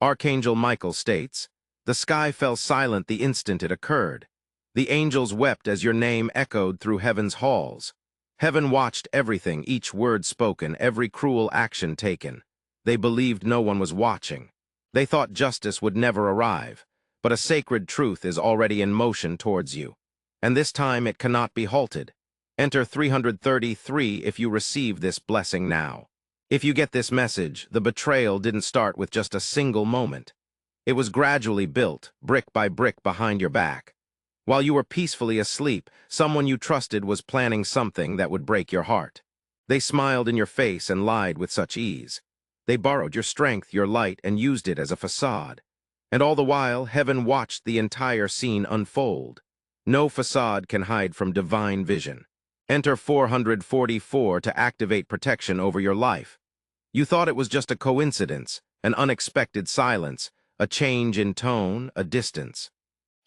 Archangel Michael states, "The sky fell silent the instant it occurred. The angels wept as your name echoed through heaven's halls. Heaven watched everything, each word spoken, every cruel action taken. They believed no one was watching. They thought justice would never arrive, but a sacred truth is already in motion towards you. And this time it cannot be halted. Enter 333 if you receive this blessing now. If you get this message, the betrayal didn't start with just a single moment. It was gradually built, brick by brick behind your back. While you were peacefully asleep, someone you trusted was planning something that would break your heart. They smiled in your face and lied with such ease. They borrowed your strength, your light, and used it as a facade. And all the while, heaven watched the entire scene unfold. No facade can hide from divine vision. Enter 444 to activate protection over your life. You thought it was just a coincidence, an unexpected silence, a change in tone, a distance.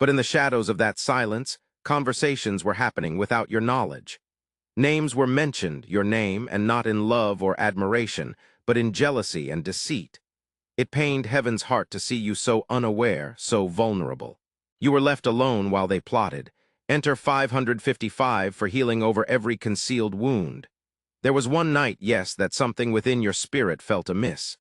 But in the shadows of that silence, conversations were happening without your knowledge. Names were mentioned, your name, and not in love or admiration, but in jealousy and deceit. It pained heaven's heart to see you so unaware, so vulnerable. You were left alone while they plotted. Enter 555 for healing over every concealed wound. There was one night, yes, that something within your spirit felt amiss.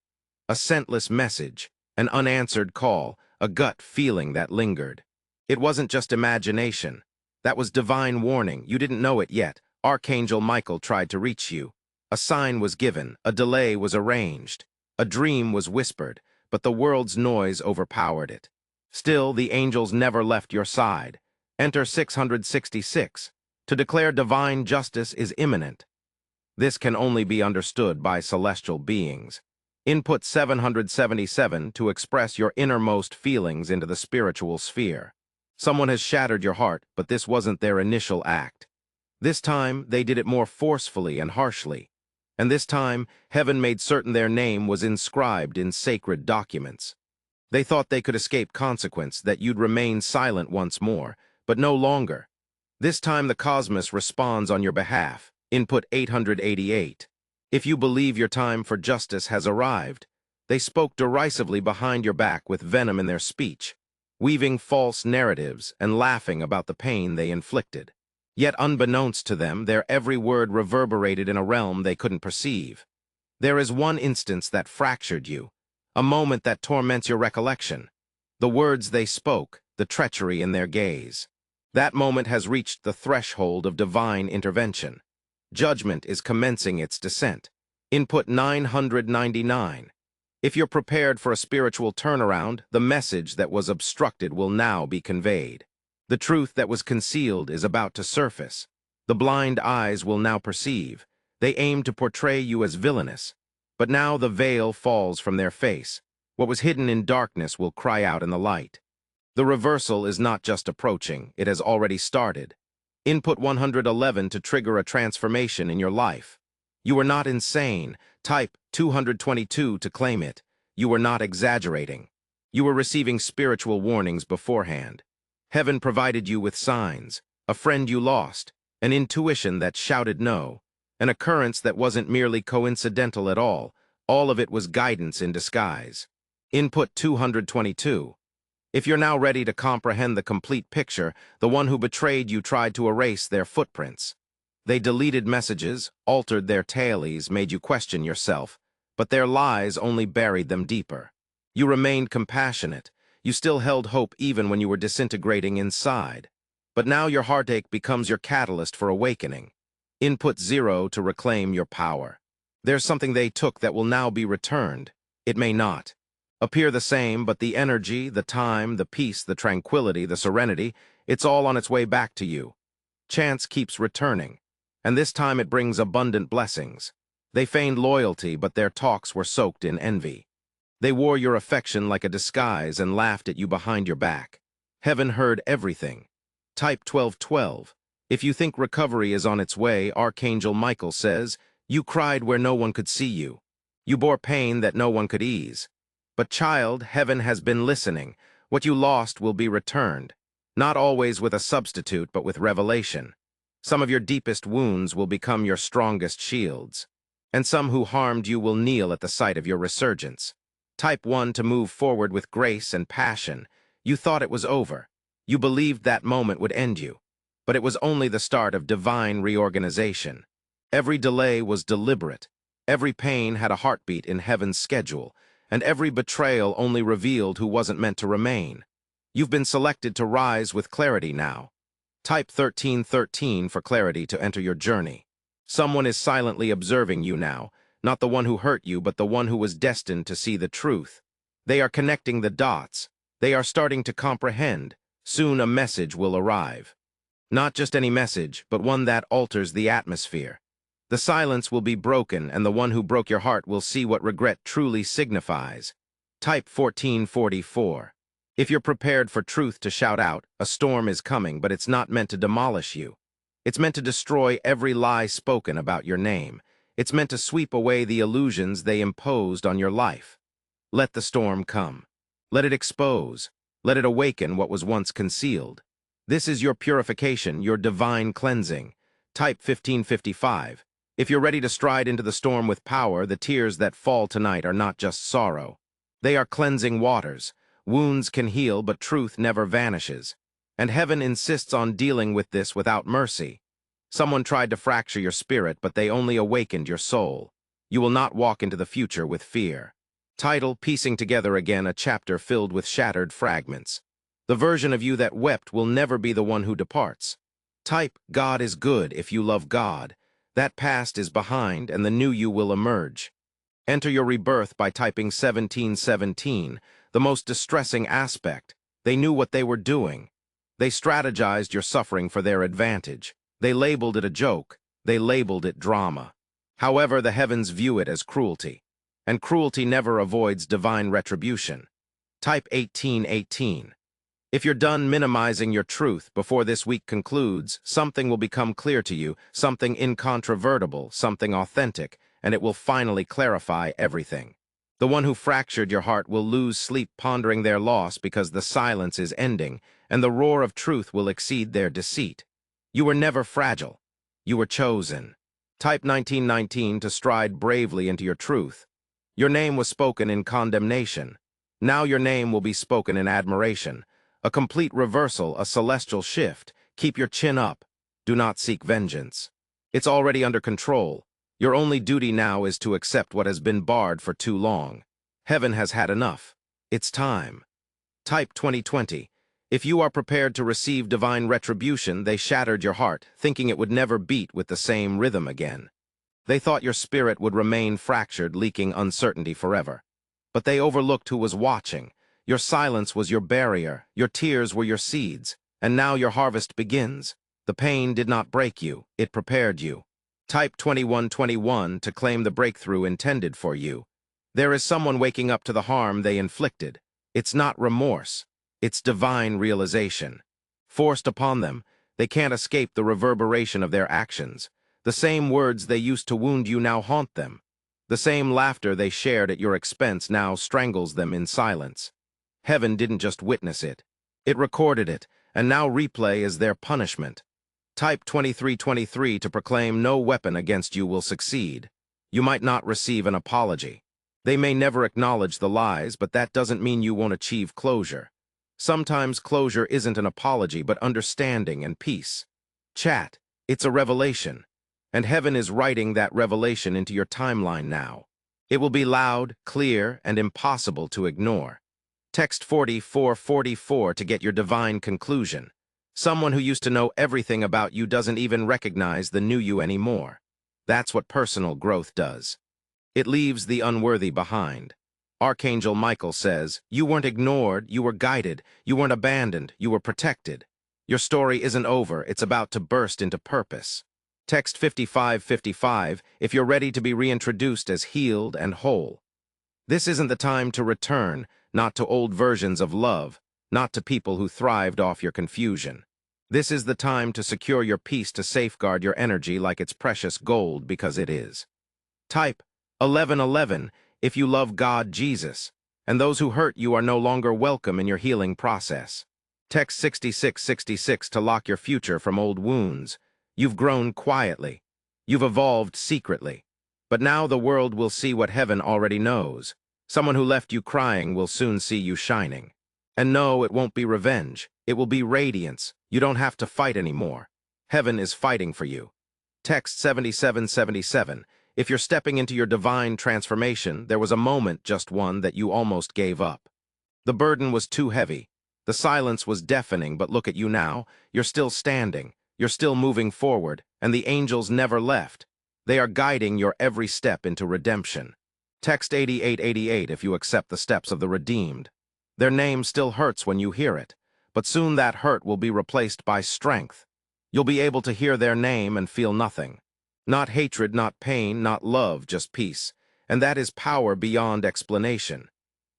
A scentless message, an unanswered call, a gut feeling that lingered. It wasn't just imagination. That was divine warning. You didn't know it yet. Archangel Michael tried to reach you. A sign was given, a delay was arranged. A dream was whispered, but the world's noise overpowered it. Still, the angels never left your side. Enter 666. To declare divine justice is imminent. This can only be understood by celestial beings. Input 777 to express your innermost feelings into the spiritual sphere. Someone has shattered your heart, but this wasn't their initial act. This time, they did it more forcefully and harshly. And this time, heaven made certain their name was inscribed in sacred documents. They thought they could escape consequence, that you'd remain silent once more, but no longer. This time the cosmos responds on your behalf. Input 888. If you believe your time for justice has arrived, they spoke derisively behind your back with venom in their speech, weaving false narratives and laughing about the pain they inflicted. Yet unbeknownst to them, their every word reverberated in a realm they couldn't perceive. There is one instance that fractured you, a moment that torments your recollection. The words they spoke, the treachery in their gaze. That moment has reached the threshold of divine intervention. Judgment is commencing its descent. Input 999. If you're prepared for a spiritual turnaround, the message that was obstructed will now be conveyed. The truth that was concealed is about to surface. The blind eyes will now perceive. They aim to portray you as villainous. But now the veil falls from their face. What was hidden in darkness will cry out in the light. The reversal is not just approaching, it has already started. Input 111 to trigger a transformation in your life. You are not insane. Type 222 to claim it. You are not exaggerating. You are receiving spiritual warnings beforehand. Heaven provided you with signs, a friend you lost, an intuition that shouted no, an occurrence that wasn't merely coincidental at all of it was guidance in disguise. Input 222. If you're now ready to comprehend the complete picture, the one who betrayed you tried to erase their footprints. They deleted messages, altered their tailies, made you question yourself, but their lies only buried them deeper. You remained compassionate. You still held hope even when you were disintegrating inside. But now your heartache becomes your catalyst for awakening. Input 0 to reclaim your power. There's something they took that will now be returned. It may not appear the same, but the energy, the time, the peace, the tranquility, the serenity, it's all on its way back to you. Chance keeps returning, and this time it brings abundant blessings. They feigned loyalty, but their talks were soaked in envy. They wore your affection like a disguise and laughed at you behind your back. Heaven heard everything. Type 1212. If you think recovery is on its way, Archangel Michael says, you cried where no one could see you. You bore pain that no one could ease. But child, heaven has been listening. What you lost will be returned. Not always with a substitute, but with revelation. Some of your deepest wounds will become your strongest shields. And some who harmed you will kneel at the sight of your resurgence. Type 1 to move forward with grace and passion. You thought it was over. You believed that moment would end you. But it was only the start of divine reorganization. Every delay was deliberate. Every pain had a heartbeat in heaven's schedule, and every betrayal only revealed who wasn't meant to remain. You've been selected to rise with clarity now. Type 1313 for clarity to enter your journey. Someone is silently observing you now, not the one who hurt you, but the one who was destined to see the truth. They are connecting the dots. They are starting to comprehend. Soon a message will arrive. Not just any message, but one that alters the atmosphere. The silence will be broken, and the one who broke your heart will see what regret truly signifies. Type 1444. If you're prepared for truth to shout out, a storm is coming, but it's not meant to demolish you. It's meant to destroy every lie spoken about your name. It's meant to sweep away the illusions they imposed on your life. Let the storm come. Let it expose. Let it awaken what was once concealed. This is your purification, your divine cleansing. Type 1555. If you're ready to stride into the storm with power, the tears that fall tonight are not just sorrow. They are cleansing waters. Wounds can heal, but truth never vanishes. And heaven insists on dealing with this without mercy. Someone tried to fracture your spirit, but they only awakened your soul. You will not walk into the future with fear. Title: Piecing Together Again, a chapter filled with shattered fragments. The version of you that wept will never be the one who departs. Type: God is good if you love God. That past is behind, and the new you will emerge. Enter your rebirth by typing 1717, the most distressing aspect. They knew what they were doing. They strategized your suffering for their advantage. They labeled it a joke. They labeled it drama. However, the heavens view it as cruelty. And cruelty never avoids divine retribution. Type 1818. If you're done minimizing your truth before this week concludes, something will become clear to you, something incontrovertible, something authentic, and it will finally clarify everything. The one who fractured your heart will lose sleep pondering their loss because the silence is ending, and the roar of truth will exceed their deceit. You were never fragile. You were chosen. Type 1919 to stride bravely into your truth. Your name was spoken in condemnation. Now your name will be spoken in admiration. A complete reversal, a celestial shift. Keep your chin up. Do not seek vengeance. It's already under control. Your only duty now is to accept what has been barred for too long. Heaven has had enough. It's time. Type 2020. If you are prepared to receive divine retribution, they shattered your heart, thinking it would never beat with the same rhythm again. They thought your spirit would remain fractured, leaking uncertainty forever. But they overlooked who was watching. Your silence was your barrier, your tears were your seeds, and now your harvest begins. The pain did not break you, it prepared you. Type 2121 to claim the breakthrough intended for you. There is someone waking up to the harm they inflicted. It's not remorse, it's divine realization. Forced upon them, they can't escape the reverberation of their actions. The same words they used to wound you now haunt them. The same laughter they shared at your expense now strangles them in silence. Heaven didn't just witness it. It recorded it, and now replay is their punishment. Type 2323 to proclaim no weapon against you will succeed. You might not receive an apology. They may never acknowledge the lies, but that doesn't mean you won't achieve closure. Sometimes closure isn't an apology, but understanding and peace. Chat, it's a revelation. And heaven is writing that revelation into your timeline now. It will be loud, clear, and impossible to ignore. Text 4444 to get your divine conclusion. Someone who used to know everything about you doesn't even recognize the new you anymore. That's what personal growth does. It leaves the unworthy behind. Archangel Michael says, you weren't ignored, you were guided, you weren't abandoned, you were protected. Your story isn't over, it's about to burst into purpose. Text 5555 if you're ready to be reintroduced as healed and whole. This isn't the time to return, not to old versions of love, not to people who thrived off your confusion. This is the time to secure your peace, to safeguard your energy like it's precious gold, because it is. Type 1111 if you love God, Jesus, and those who hurt you are no longer welcome in your healing process. Text 6666 to lock your future from old wounds. You've grown quietly. You've evolved secretly. But now the world will see what heaven already knows. Someone who left you crying will soon see you shining. And no, it won't be revenge. It will be radiance. You don't have to fight anymore. Heaven is fighting for you. Text 7777. If you're stepping into your divine transformation, there was a moment, just one, that you almost gave up. The burden was too heavy. The silence was deafening, but look at you now. You're still standing. You're still moving forward, and the angels never left. They are guiding your every step into redemption. Text 8888 if you accept the steps of the redeemed. Their name still hurts when you hear it, but soon that hurt will be replaced by strength. You'll be able to hear their name and feel nothing. Not hatred, not pain, not love, just peace. And that is power beyond explanation.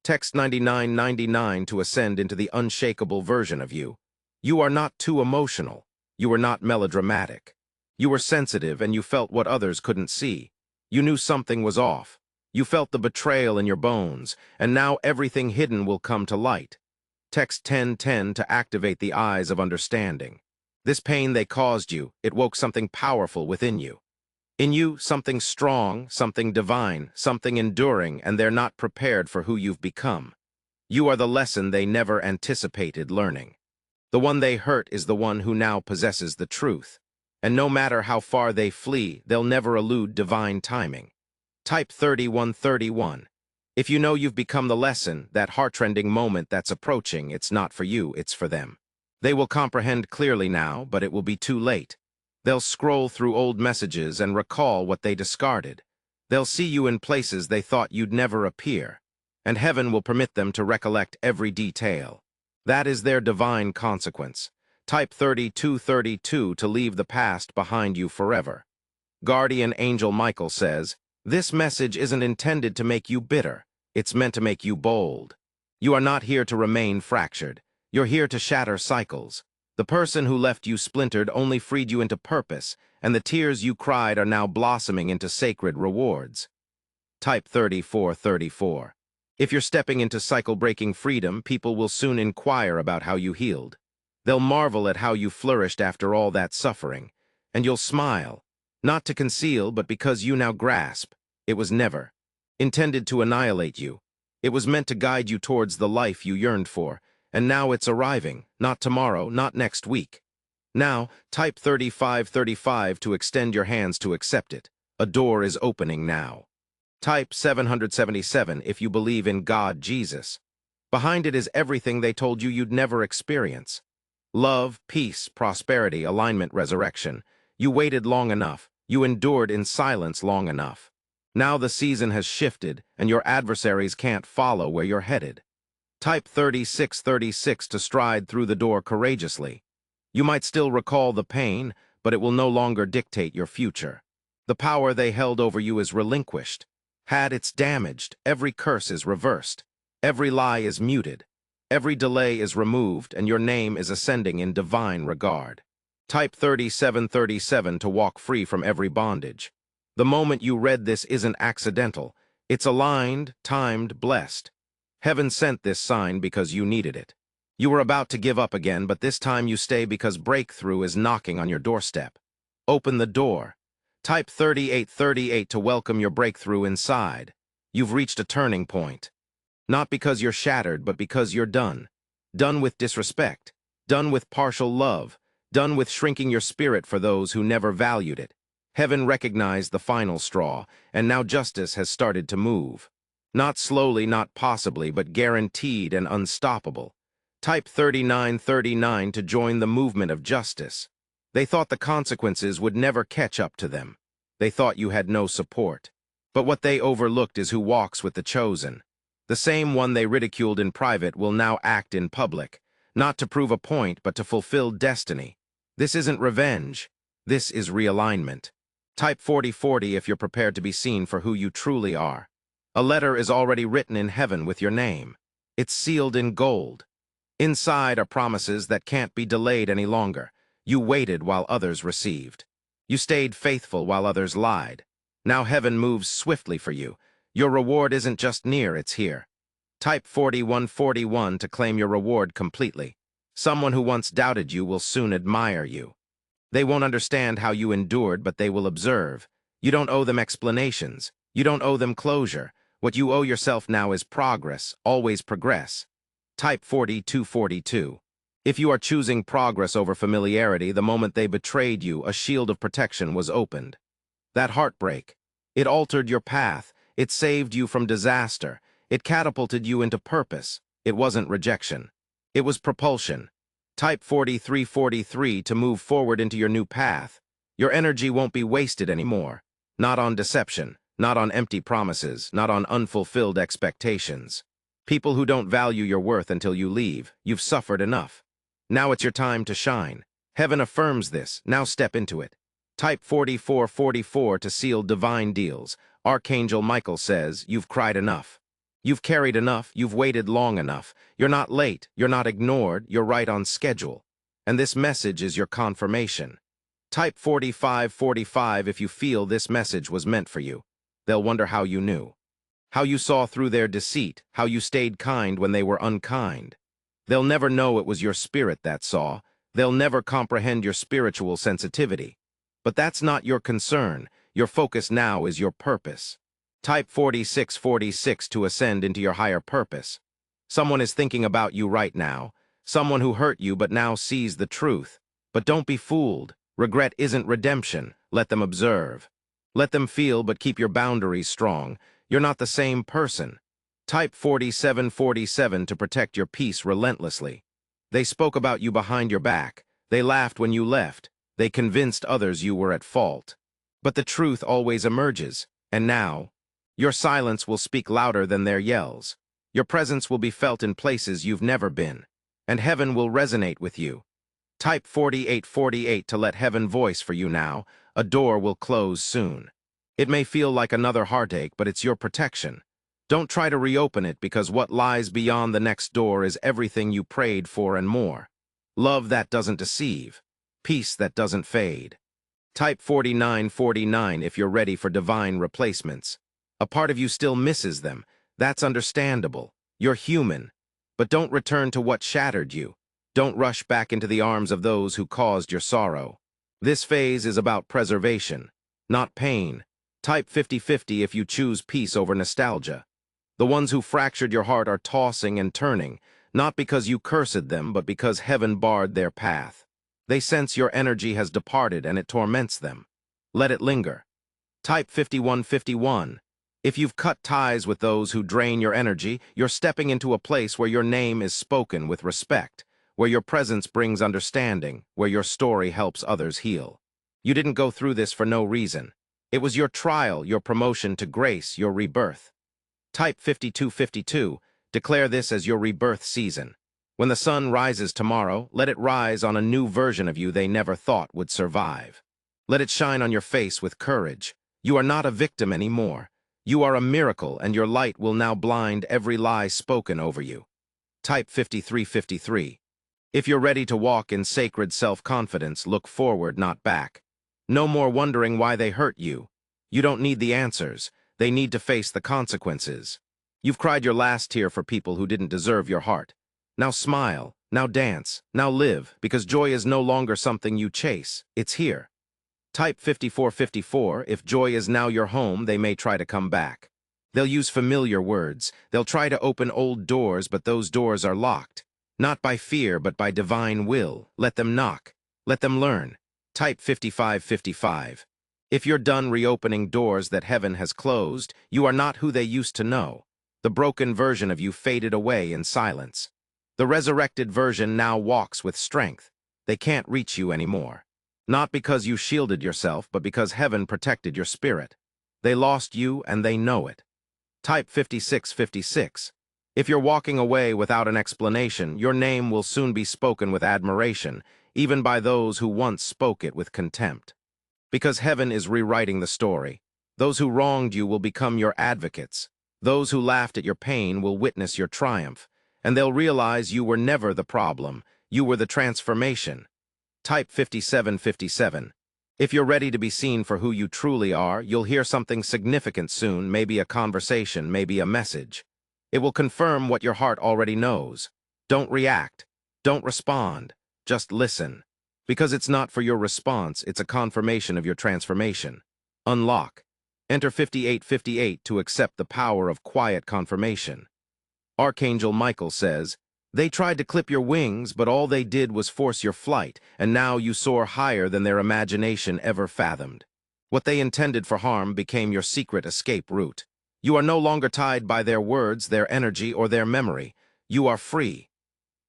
Text 9999 to ascend into the unshakable version of you. You are not too emotional. You were not melodramatic. You were sensitive and you felt what others couldn't see. You knew something was off. You felt the betrayal in your bones, and now everything hidden will come to light. Text 1010 to activate the eyes of understanding. This pain they caused you, it woke something powerful within you. In you, something strong, something divine, something enduring, and they're not prepared for who you've become. You are the lesson they never anticipated learning. The one they hurt is the one who now possesses the truth. And no matter how far they flee, they'll never elude divine timing. Type 3131. If you know you've become the lesson, that heart-rending moment that's approaching, it's not for you, it's for them. They will comprehend clearly now, but it will be too late. They'll scroll through old messages and recall what they discarded. They'll see you in places they thought you'd never appear, and heaven will permit them to recollect every detail. That is their divine consequence. Type 3232 to leave the past behind you forever. Guardian Angel Michael says, this message isn't intended to make you bitter. It's meant to make you bold. You are not here to remain fractured. You're here to shatter cycles. The person who left you splintered only freed you into purpose, and the tears you cried are now blossoming into sacred rewards. Type 3434. If you're stepping into cycle-breaking freedom, people will soon inquire about how you healed. They'll marvel at how you flourished after all that suffering, and you'll smile, not to conceal, but because you now grasp. It was never intended to annihilate you. It was meant to guide you towards the life you yearned for. And now it's arriving, not tomorrow, not next week. Now, type 3535 to extend your hands to accept it. A door is opening now. Type 777 if you believe in God, Jesus. Behind it is everything they told you you'd never experience. Love, peace, prosperity, alignment, resurrection. You waited long enough. You endured in silence long enough. Now the season has shifted, and your adversaries can't follow where you're headed. Type 3636 to stride through the door courageously. You might still recall the pain, but it will no longer dictate your future. The power they held over you is relinquished. It's damaged, every curse is reversed. Every lie is muted. Every delay is removed, and your name is ascending in divine regard. Type 3737 to walk free from every bondage. The moment you read this isn't accidental. It's aligned, timed, blessed. Heaven sent this sign because you needed it. You were about to give up again, but this time you stay because breakthrough is knocking on your doorstep. Open the door. Type 3838 to welcome your breakthrough inside. You've reached a turning point. Not because you're shattered, but because you're done. Done with disrespect. Done with partial love. Done with shrinking your spirit for those who never valued it. Heaven recognized the final straw, and now justice has started to move. Not slowly, not possibly, but guaranteed and unstoppable. Type 3939 to join the movement of justice. They thought the consequences would never catch up to them. They thought you had no support. But what they overlooked is who walks with the chosen. The same one they ridiculed in private will now act in public, not to prove a point, but to fulfill destiny. This isn't revenge. This is realignment. Type 4040 if you're prepared to be seen for who you truly are. A letter is already written in heaven with your name. It's sealed in gold. Inside are promises that can't be delayed any longer. You waited while others received. You stayed faithful while others lied. Now heaven moves swiftly for you. Your reward isn't just near, it's here. Type 4141 to claim your reward completely. Someone who once doubted you will soon admire you. They won't understand how you endured, but they will observe. You don't owe them explanations. You don't owe them closure. What you owe yourself now is progress, always progress. Type 4242. If you are choosing progress over familiarity, the moment they betrayed you, a shield of protection was opened. That heartbreak, it altered your path, it saved you from disaster, it catapulted you into purpose. It wasn't rejection. It was propulsion. Type 4343 to move forward into your new path. Your energy won't be wasted anymore. Not on deception, not on empty promises, not on unfulfilled expectations. People who don't value your worth until you leave, you've suffered enough. Now it's your time to shine. Heaven affirms this, now step into it. Type 4444 to seal divine deals. Archangel Michael says, you've cried enough. You've carried enough, you've waited long enough. You're not late, you're not ignored, you're right on schedule. And this message is your confirmation. Type 4545 if you feel this message was meant for you. They'll wonder how you knew. How you saw through their deceit, how you stayed kind when they were unkind. They'll never know it was your spirit that saw. They'll never comprehend your spiritual sensitivity. But that's not your concern. Your focus now is your purpose. Type 4646 to ascend into your higher purpose. Someone is thinking about you right now. Someone who hurt you but now sees the truth. But don't be fooled. Regret isn't redemption. Let them observe. Let them feel, but keep your boundaries strong. You're not the same person. Type 4747 to protect your peace relentlessly. They spoke about you behind your back. They laughed when you left. They convinced others you were at fault. But the truth always emerges. And now, your silence will speak louder than their yells. Your presence will be felt in places you've never been. And heaven will resonate with you. Type 4848 to let heaven voice for you now. A door will close soon. It may feel like another heartache, but it's your protection. Don't try to reopen it, because what lies beyond the next door is everything you prayed for and more. Love that doesn't deceive. Peace that doesn't fade. Type 4949 if you're ready for divine replacements. A part of you still misses them. That's understandable. You're human. But don't return to what shattered you. Don't rush back into the arms of those who caused your sorrow. This phase is about preservation, not pain. Type 5050 if you choose peace over nostalgia. The ones who fractured your heart are tossing and turning, not because you cursed them, but because heaven barred their path. They sense your energy has departed and it torments them. Let it linger. Type 5151. If you've cut ties with those who drain your energy, you're stepping into a place where your name is spoken with respect, where your presence brings understanding, where your story helps others heal. You didn't go through this for no reason. It was your trial, your promotion to grace, your rebirth. Type 5252. Declare this as your rebirth season. When the sun rises tomorrow, let it rise on a new version of you they never thought would survive. Let it shine on your face with courage. You are not a victim anymore. You are a miracle, and your light will now blind every lie spoken over you. Type 5353. If you're ready to walk in sacred self-confidence, look forward, not back. No more wondering why they hurt you. You don't need the answers. They need to face the consequences. You've cried your last tear for people who didn't deserve your heart. Now smile, now dance, now live, because joy is no longer something you chase. It's here. Type 5454. If joy is now your home, they may try to come back. They'll use familiar words. They'll try to open old doors, but those doors are locked. Not by fear, but by divine will. Let them knock. Let them learn. Type 5555. If you're done reopening doors that heaven has closed, you are not who they used to know. The broken version of you faded away in silence. The resurrected version now walks with strength. They can't reach you anymore. Not because you shielded yourself, but because heaven protected your spirit. They lost you, and they know it. Type 5656. If you're walking away without an explanation, your name will soon be spoken with admiration, even by those who once spoke it with contempt. Because heaven is rewriting the story. Those who wronged you will become your advocates. Those who laughed at your pain will witness your triumph, and they'll realize you were never the problem. You were the transformation. Type 5757. If you're ready to be seen for who you truly are, you'll hear something significant soon, maybe a conversation, maybe a message. It will confirm what your heart already knows. Don't react. Don't respond. Just listen. Because it's not for your response, it's a confirmation of your transformation. Unlock. Enter 5858 to accept the power of quiet confirmation. Archangel Michael says, "They tried to clip your wings, but all they did was force your flight, and now you soar higher than their imagination ever fathomed. What they intended for harm became your secret escape route. You are no longer tied by their words, their energy, or their memory. You are free."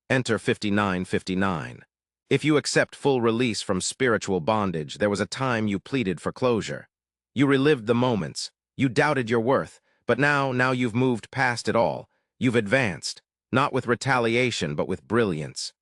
Enter 5959. If you accept full release from spiritual bondage, there was a time you pleaded for closure. You relived the moments. You doubted your worth, but now you've moved past it all. You've advanced, not with retaliation, but with brilliance.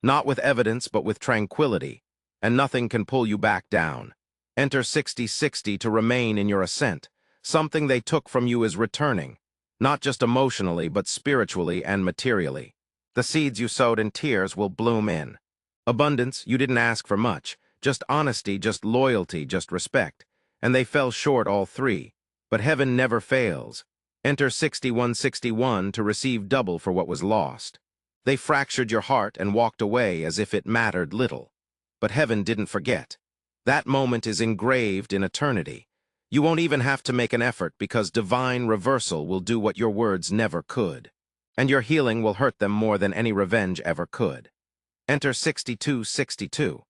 Not with evidence, but with tranquility. And nothing can pull you back down. Enter 6060 to remain in your ascent. Something they took from you is returning, not just emotionally, but spiritually and materially. The seeds you sowed in tears will bloom in. Abundance, you didn't ask for much. Just honesty, just loyalty, just respect. And they fell short, all three. But heaven never fails. Enter 6161 to receive double for what was lost. They fractured your heart and walked away as if it mattered little. But heaven didn't forget. That moment is engraved in eternity. You won't even have to make an effort because divine reversal will do what your words never could. And your healing will hurt them more than any revenge ever could. Enter 6262.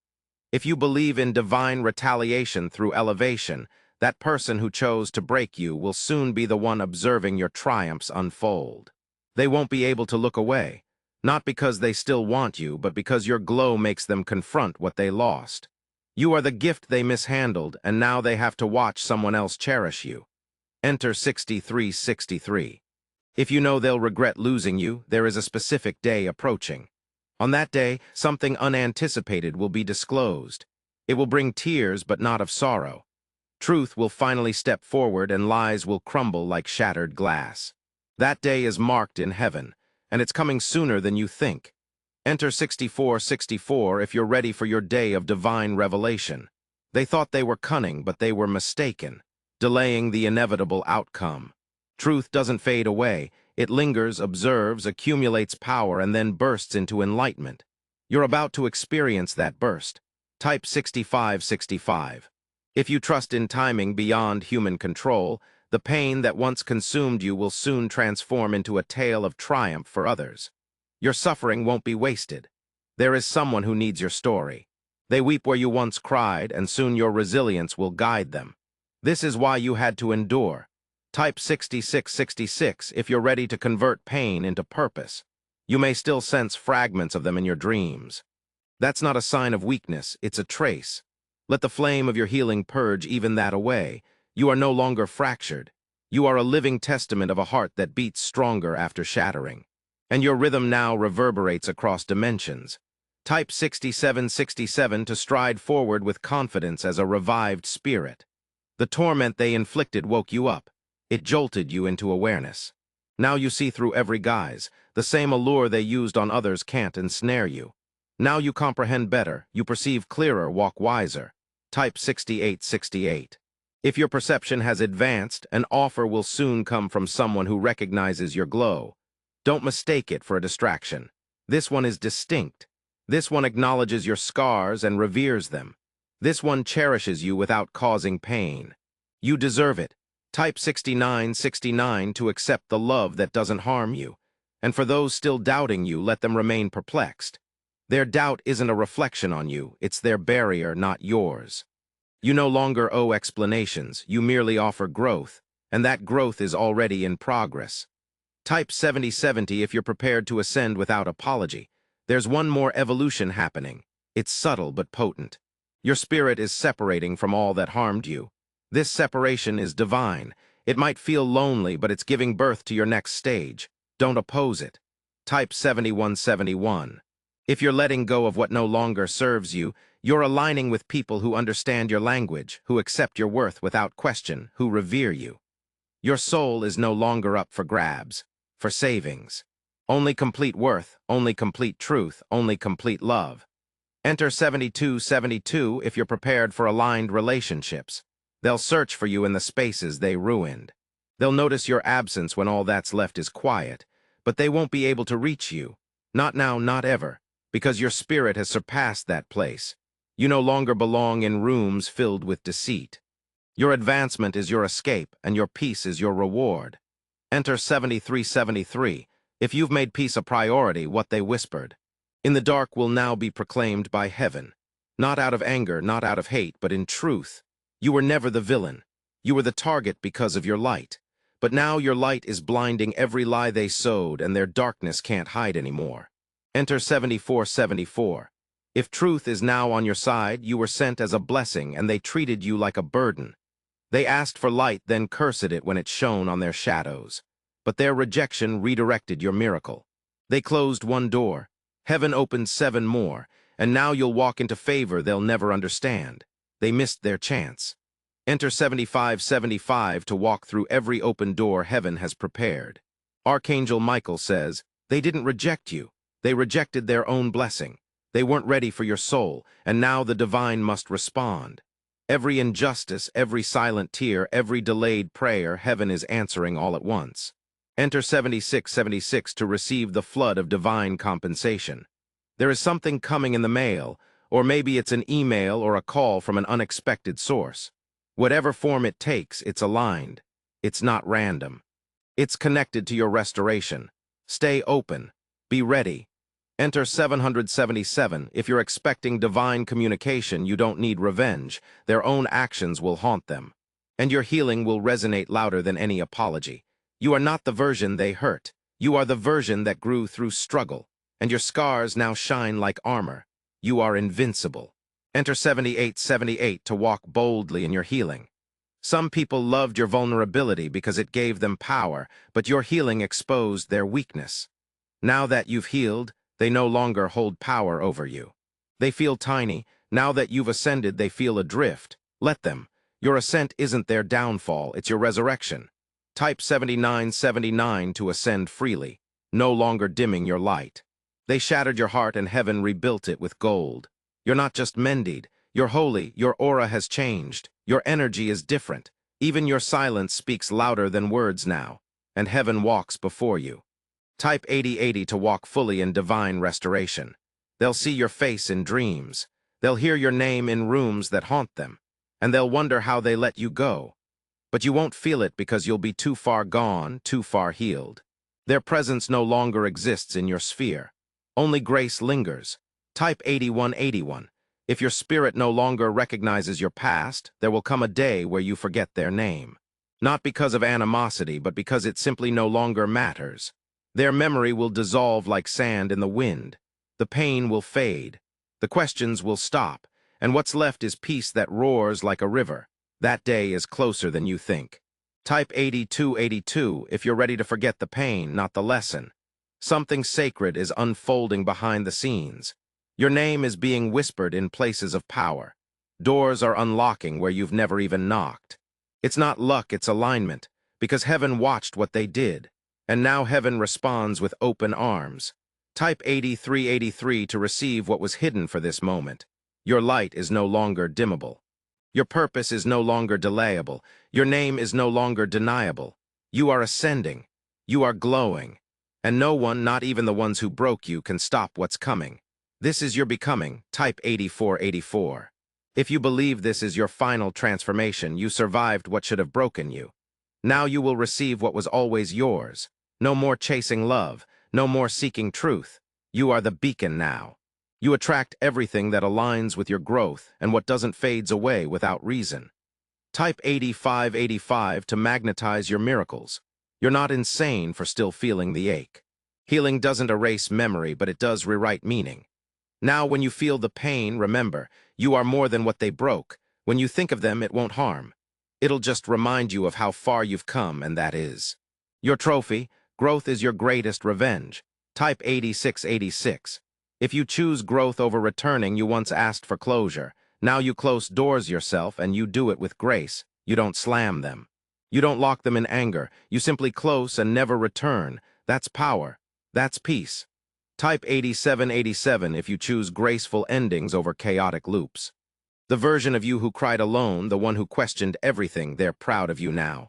If you believe in divine retaliation through elevation, that person who chose to break you will soon be the one observing your triumphs unfold. They won't be able to look away, not because they still want you, but because your glow makes them confront what they lost. You are the gift they mishandled, and now they have to watch someone else cherish you. Enter 6363. If you know they'll regret losing you, there is a specific day approaching. On that day, something unanticipated will be disclosed. It will bring tears, but not of sorrow. Truth will finally step forward and lies will crumble like shattered glass. That day is marked in heaven, and it's coming sooner than you think. Enter 6464 if you're ready for your day of divine revelation. They thought they were cunning, but they were mistaken, delaying the inevitable outcome. Truth doesn't fade away. It lingers, observes, accumulates power, and then bursts into enlightenment. You're about to experience that burst. Type 6565. If you trust in timing beyond human control, the pain that once consumed you will soon transform into a tale of triumph for others. Your suffering won't be wasted. There is someone who needs your story. They weep where you once cried, and soon your resilience will guide them. This is why you had to endure. Type 6666 if you're ready to convert pain into purpose. You may still sense fragments of them in your dreams. That's not a sign of weakness, it's a trace. Let the flame of your healing purge even that away. You are no longer fractured. You are a living testament of a heart that beats stronger after shattering. And your rhythm now reverberates across dimensions. Type 6767 to stride forward with confidence as a revived spirit. The torment they inflicted woke you up. It jolted you into awareness. Now you see through every guise. The same allure they used on others can't ensnare you. Now you comprehend better, you perceive clearer, walk wiser. Type 6868. If your perception has advanced, an offer will soon come from someone who recognizes your glow. Don't mistake it for a distraction. This one is distinct. This one acknowledges your scars and reveres them. This one cherishes you without causing pain. You deserve it. Type 6969 to accept the love that doesn't harm you. And for those still doubting you, let them remain perplexed. Their doubt isn't a reflection on you, it's their barrier, not yours. You no longer owe explanations, you merely offer growth, and that growth is already in progress. Type 7070 if you're prepared to ascend without apology. There's one more evolution happening. It's subtle but potent. Your spirit is separating from all that harmed you. This separation is divine. It might feel lonely, but it's giving birth to your next stage. Don't oppose it. Type 7171. If you're letting go of what no longer serves you, you're aligning with people who understand your language, who accept your worth without question, who revere you. Your soul is no longer up for grabs, for savings. Only complete worth, only complete truth, only complete love. Enter 7272 if you're prepared for aligned relationships. They'll search for you in the spaces they ruined. They'll notice your absence when all that's left is quiet, but they won't be able to reach you. Not now, not ever, because your spirit has surpassed that place. You no longer belong in rooms filled with deceit. Your advancement is your escape, and your peace is your reward. Enter 7373. If you've made peace a priority, what they whispered in the dark will now be proclaimed by heaven. Not out of anger, not out of hate, but in truth. You were never the villain. You were the target because of your light. But now your light is blinding every lie they sowed, and their darkness can't hide anymore. Enter 7474. If truth is now on your side, you were sent as a blessing, and they treated you like a burden. They asked for light, then cursed it when it shone on their shadows. But their rejection redirected your miracle. They closed one door. Heaven opened 7 more, and now you'll walk into favor they'll never understand. They missed their chance. Enter 7575 to walk through every open door heaven has prepared. Archangel Michael says, they didn't reject you. They rejected their own blessing. They weren't ready for your soul, and now the divine must respond. Every injustice, every silent tear, every delayed prayer, heaven is answering all at once. Enter 7676 to receive the flood of divine compensation. There is something coming in the mail, or maybe it's an email or a call from an unexpected source. Whatever form it takes, it's aligned. It's not random. It's connected to your restoration. Stay open. Be ready. Enter 777. If you're expecting divine communication, you don't need revenge. Their own actions will haunt them. And your healing will resonate louder than any apology. You are not the version they hurt. You are the version that grew through struggle. And your scars now shine like armor. You are invincible. Enter 7878 to walk boldly in your healing. Some people loved your vulnerability because it gave them power, but your healing exposed their weakness. Now that you've healed, they no longer hold power over you. They feel tiny. Now that you've ascended, they feel adrift. Let them. Your ascent isn't their downfall, it's your resurrection. Type 7979 to ascend freely, no longer dimming your light. They shattered your heart and heaven rebuilt it with gold. You're not just mended, you're holy, your aura has changed. Your energy is different. Even your silence speaks louder than words now, and heaven walks before you. Type 8080 to walk fully in divine restoration. They'll see your face in dreams. They'll hear your name in rooms that haunt them, and they'll wonder how they let you go. But you won't feel it because you'll be too far gone, too far healed. Their presence no longer exists in your sphere. Only grace lingers. Type 8181. If your spirit no longer recognizes your past, there will come a day where you forget their name. Not because of animosity, but because it simply no longer matters. Their memory will dissolve like sand in the wind. The pain will fade. The questions will stop. And what's left is peace that roars like a river. That day is closer than you think. Type 8282 if you're ready to forget the pain, not the lesson. Something sacred is unfolding behind the scenes. Your name is being whispered in places of power. Doors are unlocking where you've never even knocked. It's not luck, it's alignment, because heaven watched what they did, and now heaven responds with open arms. Type 8383 to receive what was hidden for this moment. Your light is no longer dimmable. Your purpose is no longer delayable. Your name is no longer deniable. You are ascending. You are glowing. And no one, not even the ones who broke you, can stop what's coming. This is your becoming. Type 8484. If you believe this is your final transformation, you survived what should have broken you. Now you will receive what was always yours. No more chasing love. No more seeking truth. You are the beacon now. You attract everything that aligns with your growth, and what doesn't fades away without reason. Type 8585 to magnetize your miracles. You're not insane for still feeling the ache. Healing doesn't erase memory, but it does rewrite meaning. Now when you feel the pain, remember, you are more than what they broke. When you think of them, it won't harm. It'll just remind you of how far you've come, and that is your trophy. Growth is your greatest revenge. Type 8686. If you choose growth over returning, you once asked for closure. Now you close doors yourself, and you do it with grace. You don't slam them. You don't lock them in anger. You simply close and never return. That's power. That's peace. Type 8787 if you choose graceful endings over chaotic loops. The version of you who cried alone, the one who questioned everything, they're proud of you now.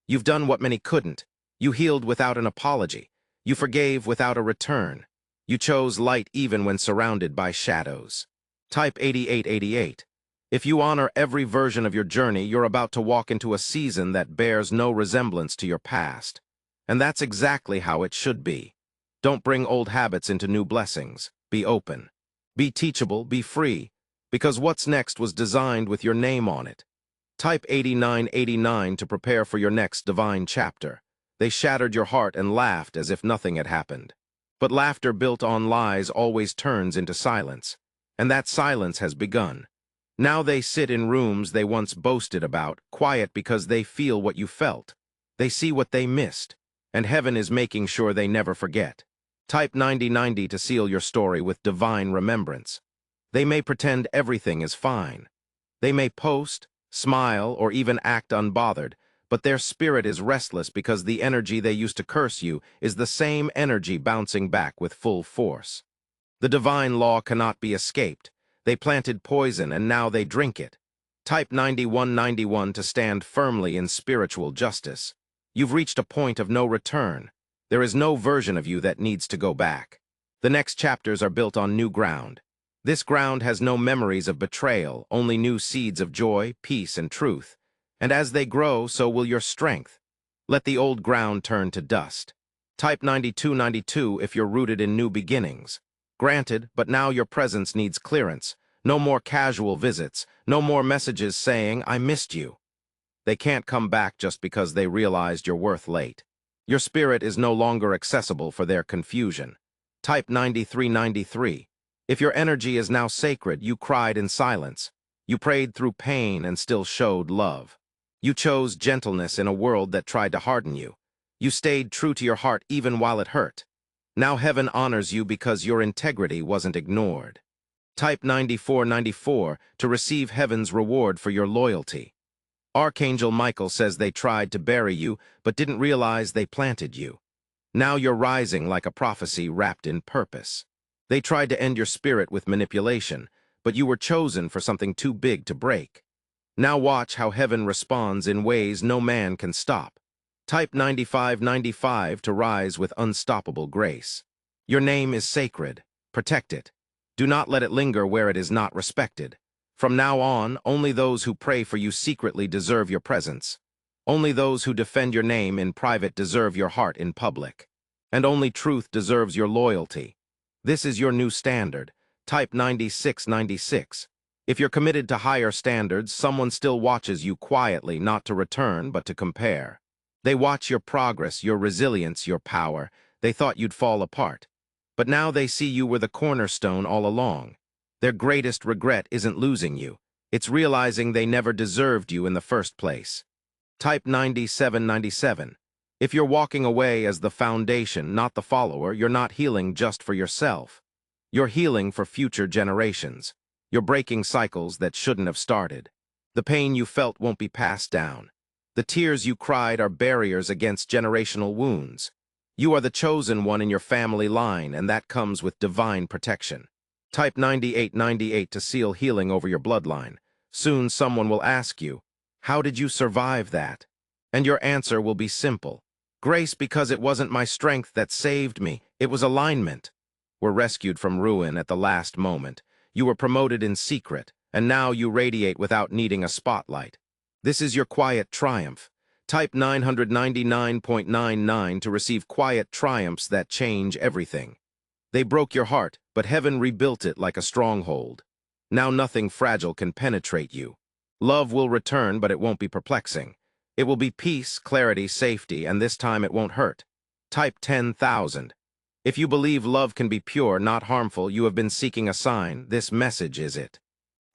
You've done what many couldn't. You healed without an apology. You forgave without a return. You chose light even when surrounded by shadows. Type 8888. If you honor every version of your journey, you're about to walk into a season that bears no resemblance to your past. And that's exactly how it should be. Don't bring old habits into new blessings. Be open. Be teachable, be free, because what's next was designed with your name on it. Type 8989 to prepare for your next divine chapter. They shattered your heart and laughed as if nothing had happened. But laughter built on lies always turns into silence. And that silence has begun. Now they sit in rooms they once boasted about, quiet because they feel what you felt. They see what they missed, and heaven is making sure they never forget. Type 9090 to seal your story with divine remembrance. They may pretend everything is fine. They may post, smile, or even act unbothered, but their spirit is restless because the energy they used to curse you is the same energy bouncing back with full force. The divine law cannot be escaped. They planted poison and now they drink it. Type 9191 to stand firmly in spiritual justice. You've reached a point of no return. There is no version of you that needs to go back. The next chapters are built on new ground. This ground has no memories of betrayal, only new seeds of joy, peace, and truth. And as they grow, so will your strength. Let the old ground turn to dust. Type 9292 if you're rooted in new beginnings. Granted, but now your presence needs clearance. No more casual visits, no more messages saying, "I missed you." They can't come back just because they realized your worth late. Your spirit is no longer accessible for their confusion. Type 9393. If your energy is now sacred, you cried in silence. You prayed through pain and still showed love. You chose gentleness in a world that tried to harden you. You stayed true to your heart even while it hurt. Now heaven honors you because your integrity wasn't ignored. Type 9494 to receive heaven's reward for your loyalty. Archangel Michael says they tried to bury you, but didn't realize they planted you. Now you're rising like a prophecy wrapped in purpose. They tried to end your spirit with manipulation, but you were chosen for something too big to break. Now watch how heaven responds in ways no man can stop. Type 9595 to rise with unstoppable grace. Your name is sacred. Protect it. Do not let it linger where it is not respected. From now on, only those who pray for you secretly deserve your presence. Only those who defend your name in private deserve your heart in public. And only truth deserves your loyalty. This is your new standard. Type 9696. If you're committed to higher standards, someone still watches you quietly, not to return, but to compare. They watch your progress, your resilience, your power. They thought you'd fall apart. But now they see you were the cornerstone all along. Their greatest regret isn't losing you. It's realizing they never deserved you in the first place. Type 9797. If you're walking away as the foundation, not the follower, you're not healing just for yourself. You're healing for future generations. You're breaking cycles that shouldn't have started. The pain you felt won't be passed down. The tears you cried are barriers against generational wounds. You are the chosen one in your family line, and that comes with divine protection. Type 9898 to seal healing over your bloodline. Soon someone will ask you, "How did you survive that?" And your answer will be simple. Grace, because it wasn't my strength that saved me. It was alignment. Were rescued from ruin at the last moment. You were promoted in secret, and now you radiate without needing a spotlight. This is your quiet triumph. Type 999.99 to receive quiet triumphs that change everything. They broke your heart, but heaven rebuilt it like a stronghold. Now nothing fragile can penetrate you. Love will return, but it won't be perplexing. It will be peace, clarity, safety, and this time it won't hurt. Type 10,000. If you believe love can be pure, not harmful, you have been seeking a sign. This message is it.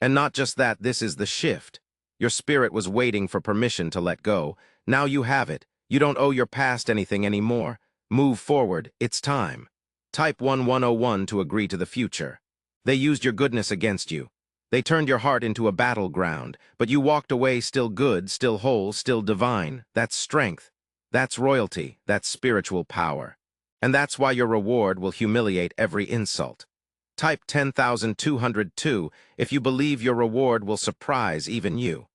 And not just that, this is the shift. Your spirit was waiting for permission to let go. Now you have it. You don't owe your past anything anymore. Move forward. It's time. Type 1101 to agree to the future. They used your goodness against you. They turned your heart into a battleground, but you walked away still good, still whole, still divine. That's strength. That's royalty. That's spiritual power. And that's why your reward will humiliate every insult. Type 10,202 if you believe your reward will surprise even you.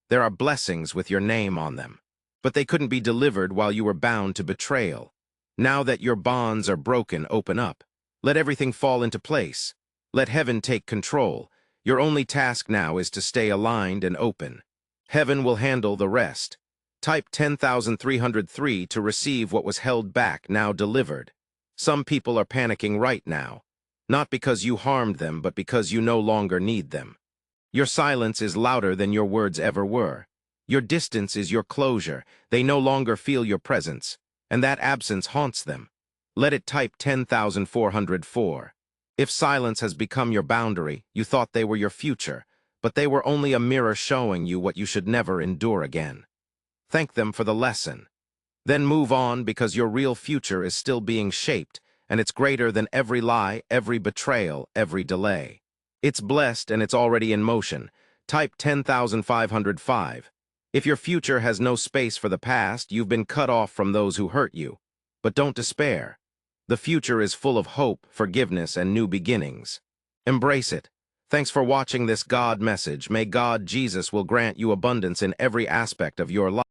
There are blessings with your name on them, but they couldn't be delivered while you were bound to betrayal. Now that your bonds are broken, open up. Let everything fall into place. Let heaven take control. Your only task now is to stay aligned and open. Heaven will handle the rest. Type 10,303 to receive what was held back, now delivered. Some people are panicking right now, not because you harmed them, but because you no longer need them. Your silence is louder than your words ever were. Your distance is your closure. They no longer feel your presence, and that absence haunts them. Let it type 10,404. If silence has become your boundary, you thought they were your future, but they were only a mirror showing you what you should never endure again. Thank them for the lesson. Then move on, because your real future is still being shaped, and it's greater than every lie, every betrayal, every delay. It's blessed and it's already in motion. Type 10,505. If your future has no space for the past, you've been cut off from those who hurt you. But don't despair. The future is full of hope, forgiveness, and new beginnings. Embrace it. Thanks for watching this God message. May God, Jesus, will grant you abundance in every aspect of your life.